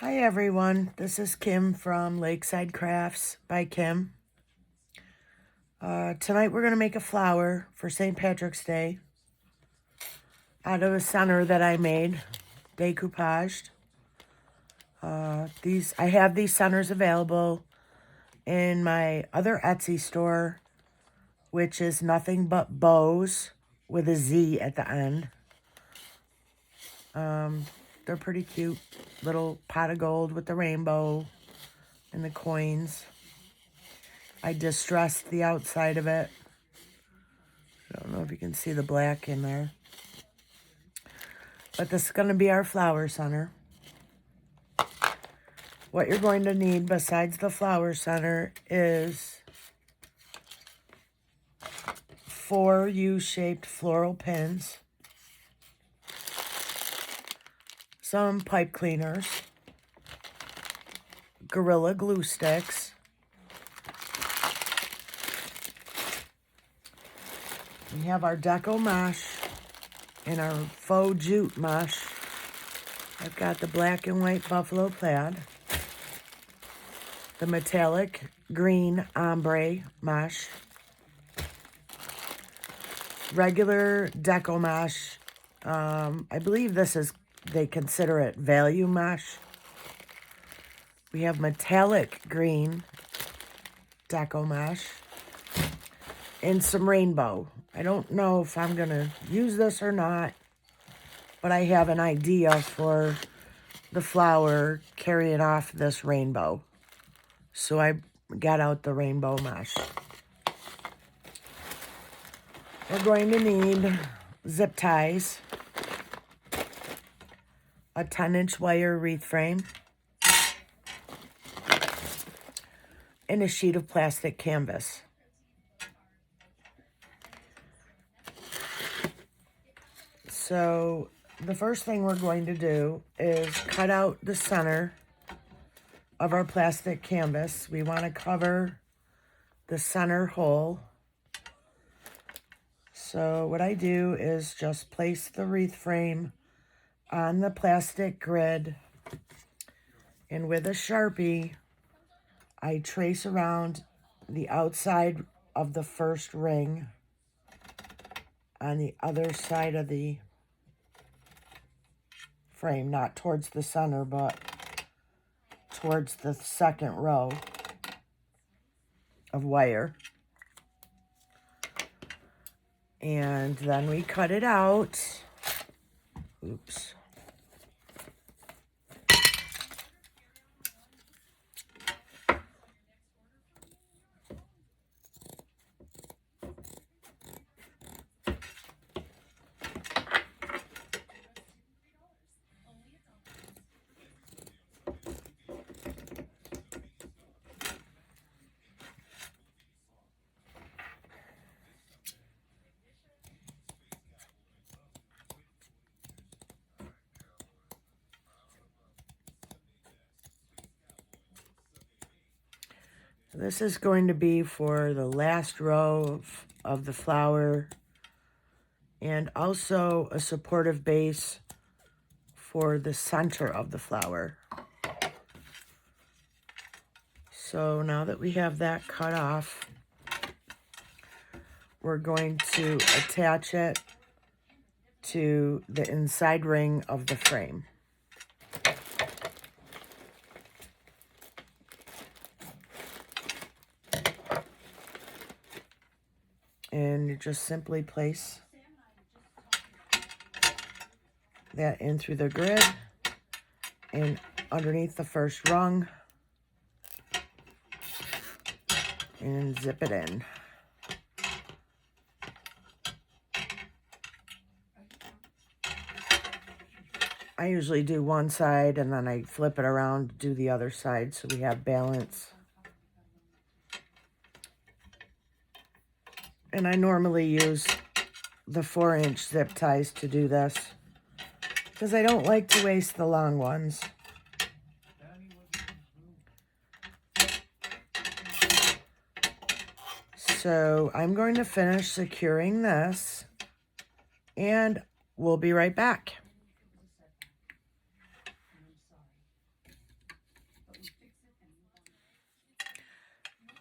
Hi everyone, this is Kim from Lakeside Crafts by Kim. Tonight we're going to make a flower for St. Patrick's Day out of a center that I made, decoupaged. I have these centers available in my other Etsy store, which is Nothing But Bows with a Z at the end. They're pretty cute, little pot of gold with the rainbow and the coins. I distressed the outside of it. I don't know if you can see the black in there. But this is going to be our flower center. What you're going to need besides the flower center is 4 U-shaped floral pins, some pipe cleaners, Gorilla glue sticks, we have our deco mesh and our faux jute mesh. I've got the black and white buffalo plaid, the metallic green ombre mesh, regular deco mesh. I believe they consider it value mesh. We have metallic green deco mesh and some rainbow. I don't know if I'm going to use this or not, but I have an idea for the flower carrying off this rainbow. So I got out the rainbow mesh. We're going to need zip ties, a 10-inch wire wreath frame, and a sheet of plastic canvas. So the first thing we're going to do is cut out the center of our plastic canvas. We want to cover the center hole. So what I do is just place the wreath frame on the plastic grid, and with a Sharpie, I trace around the outside of the first ring on the other side of the frame, not towards the center, but towards the second row of wire. And then we cut it out. Oops. This is going to be for the last row of the flower, and also a supportive base for the center of the flower. So now that we have that cut off, we're going to attach it to the inside ring of the frame. And you just simply place that in through the grid and underneath the first rung and zip it in. I usually do one side and then I flip it around, do the other side so we have balance. And I normally use the 4-inch zip ties to do this because I don't like to waste the long ones. So I'm going to finish securing this and we'll be right back.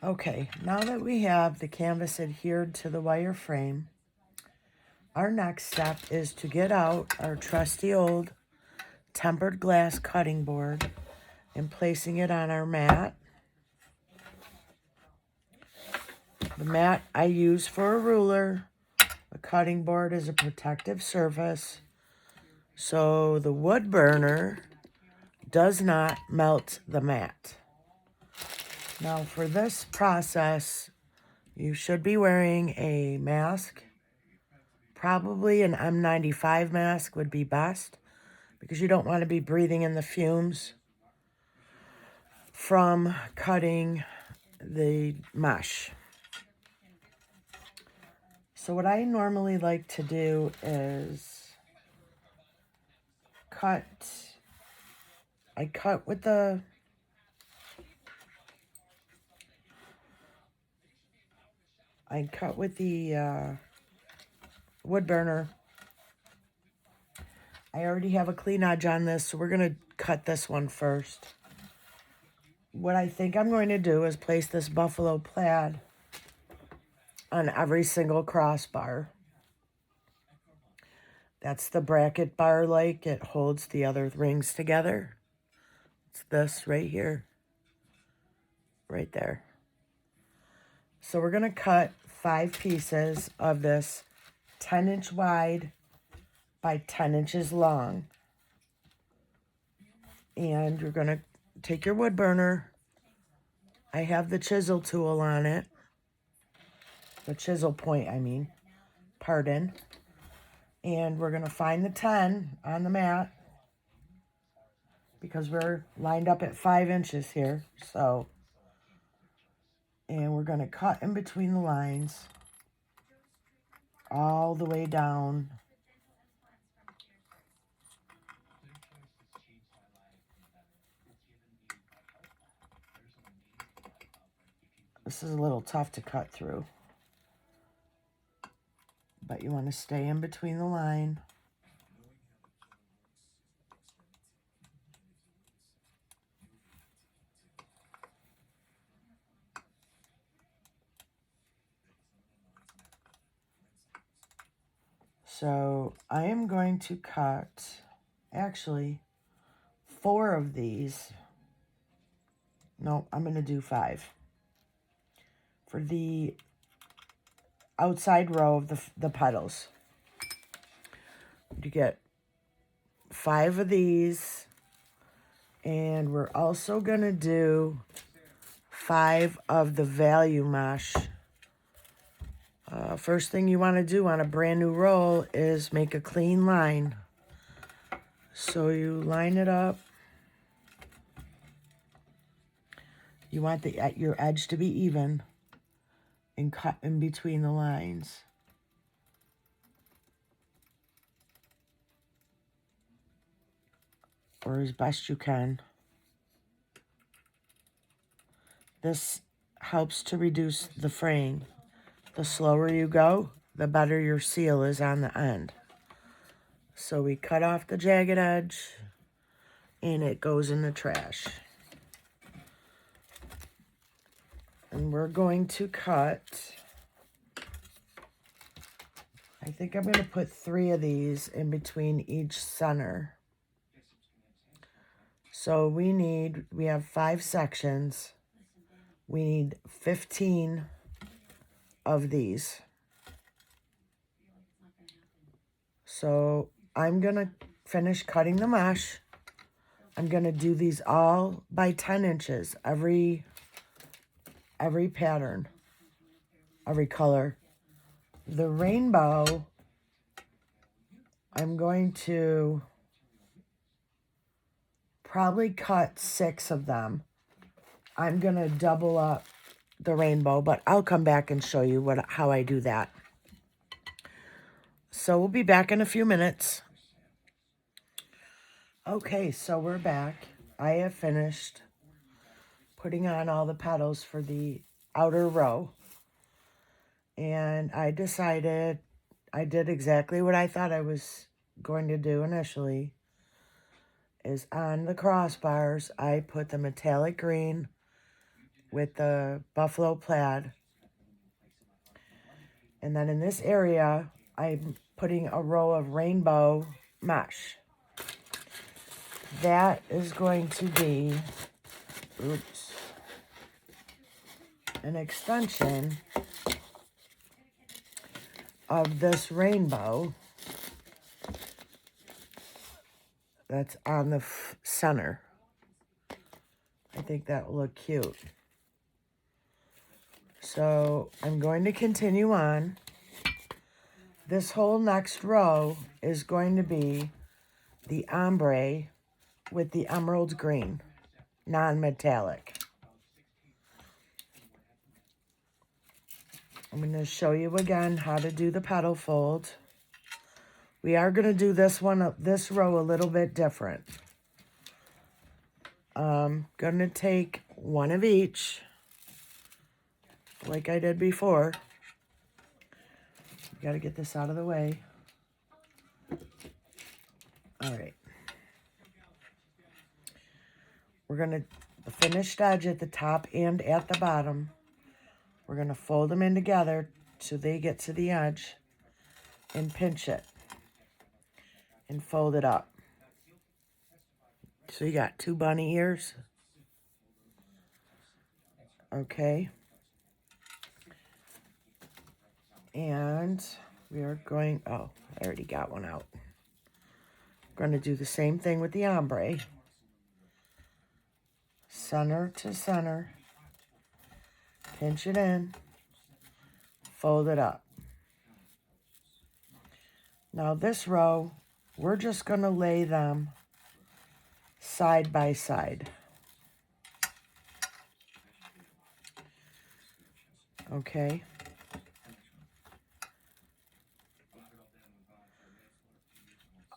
Okay, now that we have the canvas adhered to the wire frame, our next step is to get out our trusty old tempered glass cutting board and placing it on our mat. The mat I use for a ruler. The cutting board is a protective surface, so the wood burner does not melt the mat. Now for this process, you should be wearing a mask. Probably an N95 mask would be best because you don't want to be breathing in the fumes from cutting the mesh. So what I normally like to do is I cut with the wood burner. I already have a clean edge on this, so we're going to cut this one first. What I think I'm going to do is place this buffalo plaid on every single crossbar. That's the bracket bar like. It holds the other rings together. It's this right here. Right there. So we're going to cut 5 pieces of this 10-inch wide by 10 inches long. And you're going to take your wood burner. I have the chisel tool on it. The chisel point, I mean. Pardon. And we're going to find the 10 on the mat because we're lined up at 5 inches here. So, and we're going to cut in between the lines all the way down. This is a little tough to cut through, but you want to stay in between the line. So I am going to cut, actually, 4 of these. No, I'm going to do 5. For the outside row of the petals. You get 5 of these. And we're also going to do 5 of the value mesh. First thing you want to do on a brand new roll is make a clean line. So you line it up. You want your edge to be even and cut in between the lines. Or as best you can. This helps to reduce the fraying. The slower you go, the better your seal is on the end. So we cut off the jagged edge and it goes in the trash. And we're going to cut, I think I'm going to put 3 of these in between each center. So we have 5 sections. We need 15 of these. So I'm going to finish cutting the mesh. I'm going to do these all by 10 inches, every pattern, every color. The rainbow, I'm going to probably cut 6 of them. I'm going to double up the rainbow, but I'll come back and show you how I do that. So we'll be back in a few minutes. Okay, so we're back. I have finished putting on all the petals for the outer row. And I decided I did exactly what I thought I was going to do initially. Is on the crossbars, I put the metallic green with the buffalo plaid. And then in this area, I'm putting a row of rainbow mesh. That is going to be, oops, an extension of this rainbow that's on the center. I think that will look cute. So I'm going to continue on. This whole next row is going to be the ombre with the emerald green, non-metallic. I'm going to show you again how to do the petal fold. We are going to do this row a little bit different. I'm going to take one of each, like I did before. Got to get this out of the way. All right. We're going to, the finished edge at the top and at the bottom, we're going to fold them in together so they get to the edge and pinch it and fold it up. So you got 2 bunny ears. Okay. And we are going, oh, I already got one out. Going to do the same thing with the ombre. Center to center. Pinch it in. Fold it up. Now this row, we're just going to lay them side by side. Okay.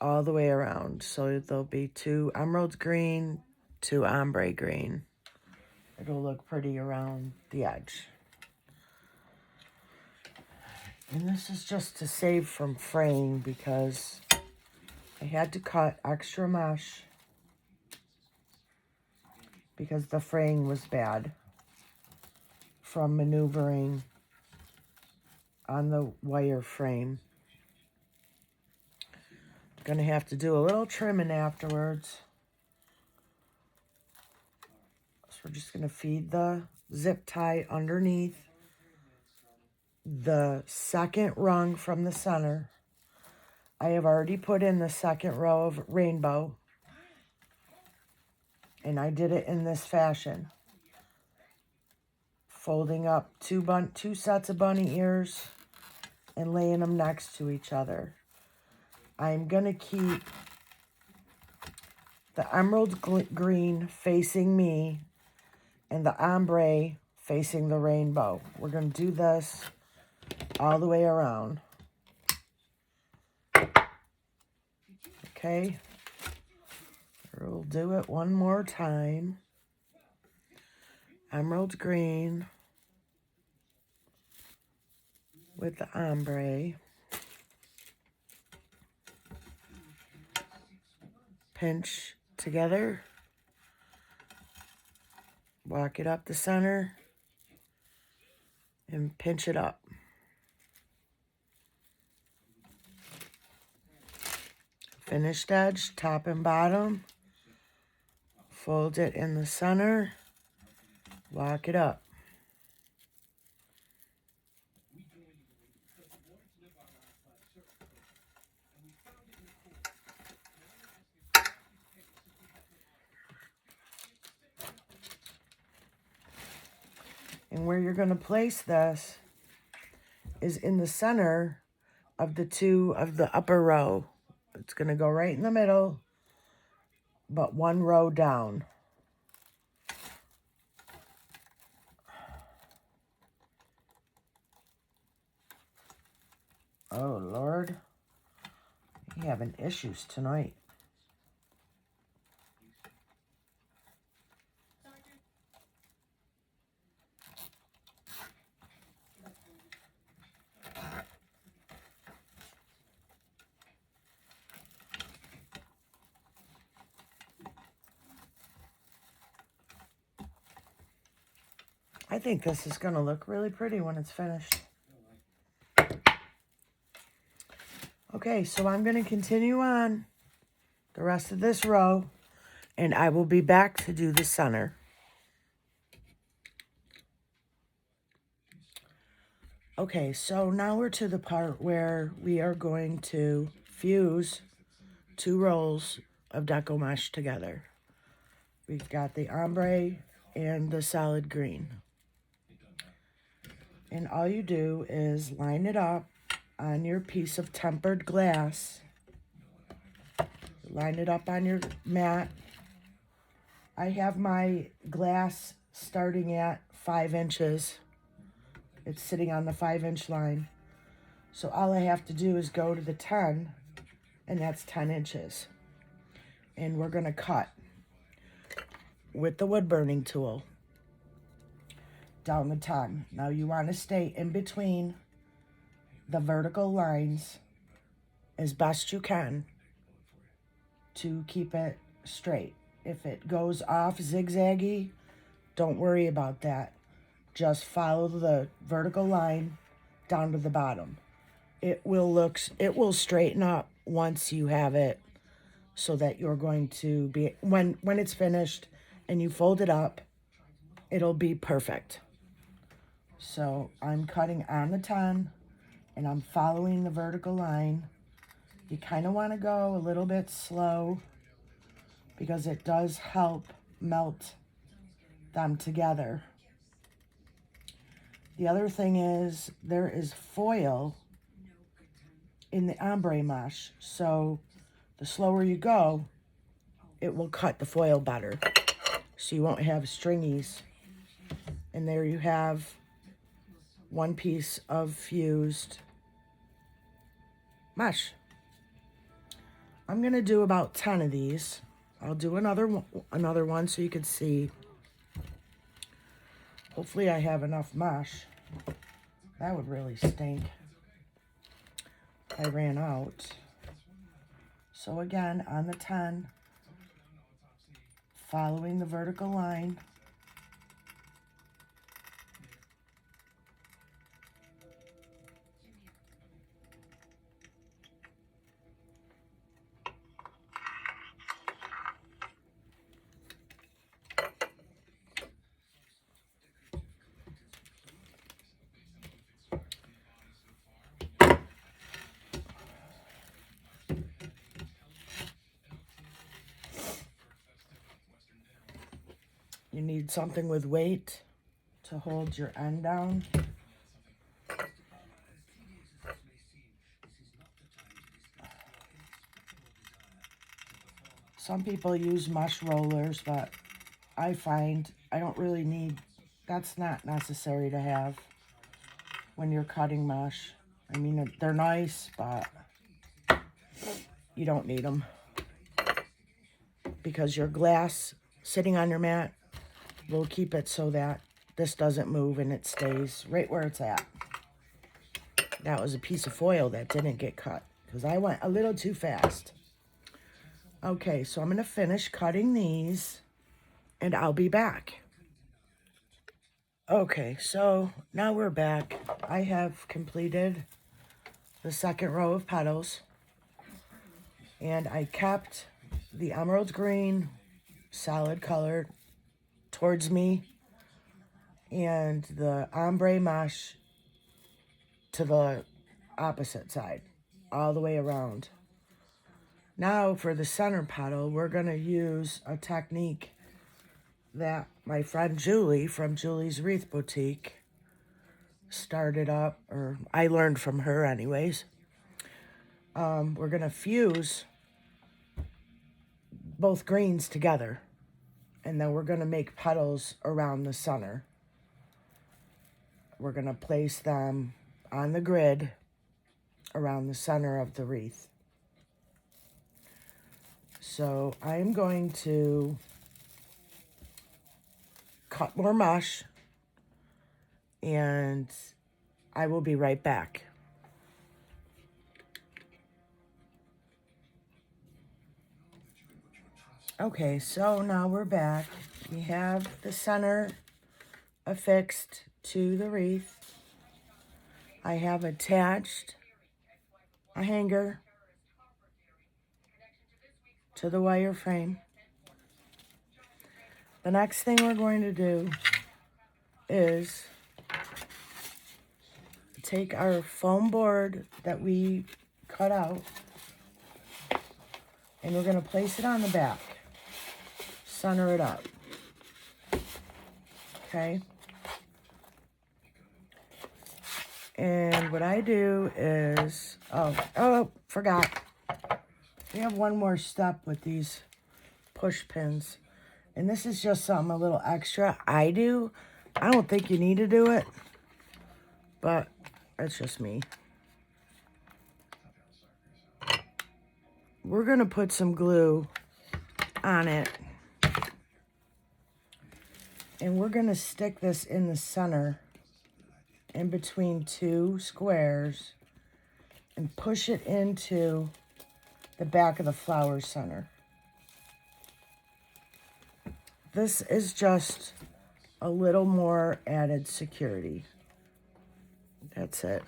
All the way around. So there'll be 2 emerald green, 2 ombre green. It'll look pretty around the edge. And this is just to save from fraying because I had to cut extra mesh because the fraying was bad from maneuvering on the wire frame. Gonna have to do a little trimming afterwards. So we're just gonna feed the zip tie underneath the second rung from the center. I have already put in the second row of rainbow, and I did it in this fashion, folding up two sets of bunny ears and laying them next to each other. I'm gonna keep the emerald green facing me and the ombre facing the rainbow. We're gonna do this all the way around. Okay, we'll do it one more time. Emerald green with the ombre. Pinch together. Walk it up the center and pinch it up. Finished edge, top and bottom. Fold it in the center. Walk it up. And where you're going to place this is in the center of the upper row. It's going to go right in the middle, but one row down. Oh, Lord. You're having issues tonight. I think this is going to look really pretty when it's finished. Okay, so I'm going to continue on the rest of this row, and I will be back to do the center. Okay, so now we're to the part where we are going to fuse 2 rolls of deco mesh together. We've got the ombre and the solid green. And all you do is line it up on your piece of tempered glass. Line it up on your mat. I have my glass starting at 5 inches. It's sitting on the 5-inch line. So all I have to do is go to the 10, and that's 10 inches. And we're going to cut with the wood burning tool down the 10. Now you want to stay in between the vertical lines as best you can to keep it straight. If it goes off zigzaggy, don't worry about that. Just follow the vertical line down to the bottom. It will straighten up once you have it, so that you're going to be, when it's finished and you fold it up, it'll be perfect. So I'm cutting on the 10 and I'm following the vertical line. You kind of want to go a little bit slow because it does help melt them together. The other thing is there is foil in the ombre mesh, so the slower you go, it will cut the foil better, so you won't have stringies. And there you have 1 piece of fused mesh. I'm going to do about 10 of these. I'll do another one so you can see. Hopefully I have enough mesh. That would really stink. I ran out. So again, on the 10, following the vertical line. You need something with weight to hold your end down. Some people use mesh rollers, but I find I don't really need, that's not necessary to have when you're cutting mesh. I mean, they're nice, but you don't need them because your glass sitting on your mat will keep it so that this doesn't move and it stays right where it's at. That was a piece of foil that didn't get cut because I went a little too fast. Okay, so I'm going to finish cutting these and I'll be back. Okay, so now we're back. I have completed the second row of petals, and I kept the emerald green solid color towards me and the ombre mesh to the opposite side, all the way around. Now for the center petal, we're going to use a technique that my friend Julie from Julie's Wreath Boutique started up, or I learned from her anyways. We're going to fuse both greens together, and then we're going to make petals around the center. We're going to place them on the grid around the center of the wreath. So I'm going to cut more mesh, and I will be right back. Okay, so now we're back. We have the center affixed to the wreath. I have attached a hanger to the wire frame. The next thing we're going to do is take our foam board that we cut out and we're going to place it on the back. Center it up. Okay? And what I do is, forgot. We have one more step with these push pins. And this is just something a little extra I do. I don't think you need to do it, but that's just me. We're going to put some glue on it. And we're going to stick this in the center, in between two squares, and push it into the back of the flower center. This is just a little more added security. That's it.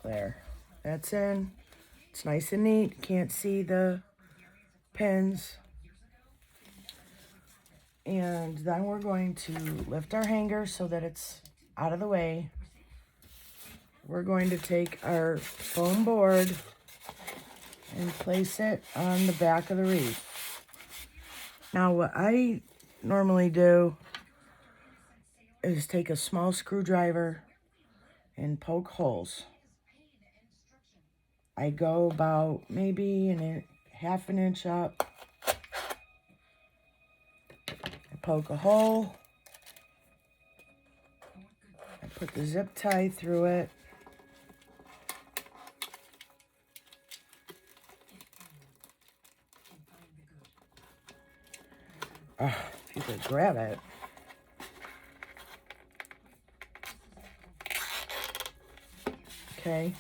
There. That's in. It's nice and neat. Can't see the pins. And then we're going to lift our hanger so that it's out of the way. We're going to take our foam board and place it on the back of the wreath. Now what I normally do is take a small screwdriver and poke holes. I go about maybe half an inch up. I poke a hole. I put the zip tie through it. If you could grab it. Okay,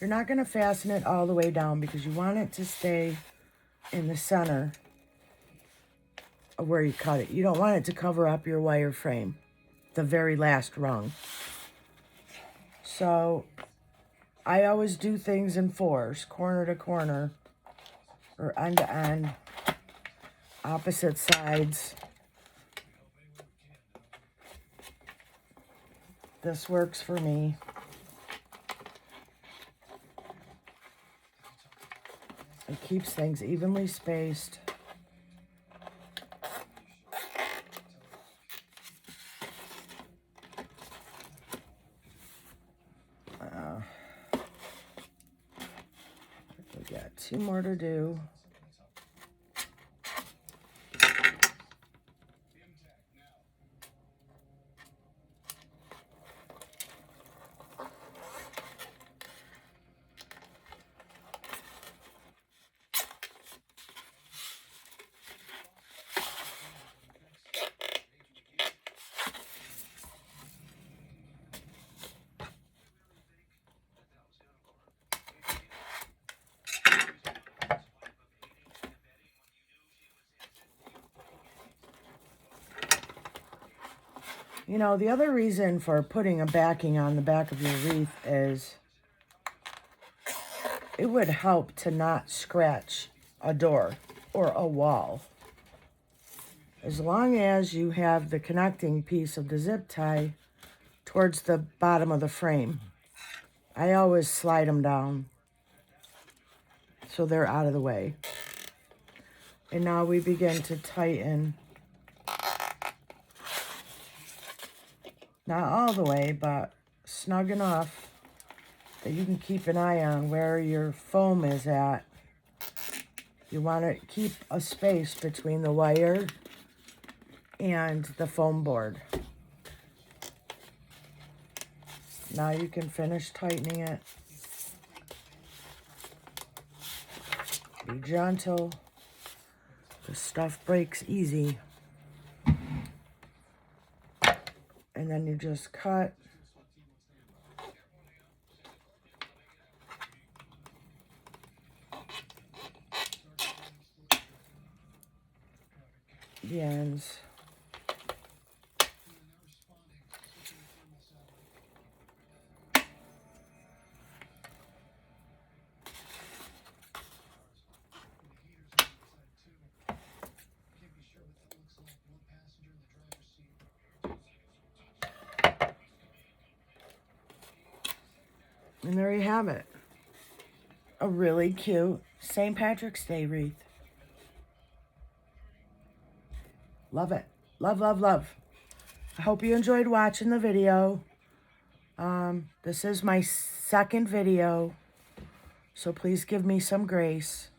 you're not going to fasten it all the way down because you want it to stay in the center of where you cut it. You don't want it to cover up your wire frame, the very last rung. So I always do things in fours, corner to corner, or end to end, opposite sides. This works for me. It keeps things evenly spaced. We got 2 more to do. You know, the other reason for putting a backing on the back of your wreath is it would help to not scratch a door or a wall. As long as you have the connecting piece of the zip tie towards the bottom of the frame. I always slide them down so they're out of the way. And now we begin to tighten. Not all the way, but snug enough that you can keep an eye on where your foam is at. You want to keep a space between the wire and the foam board. Now you can finish tightening it. Be gentle. The stuff breaks easy. And then you just cut. The ends. And there you have it. A really cute St. Patrick's Day wreath. Love it. Love, love, love. I hope you enjoyed watching the video. This is my second video, so please give me some grace.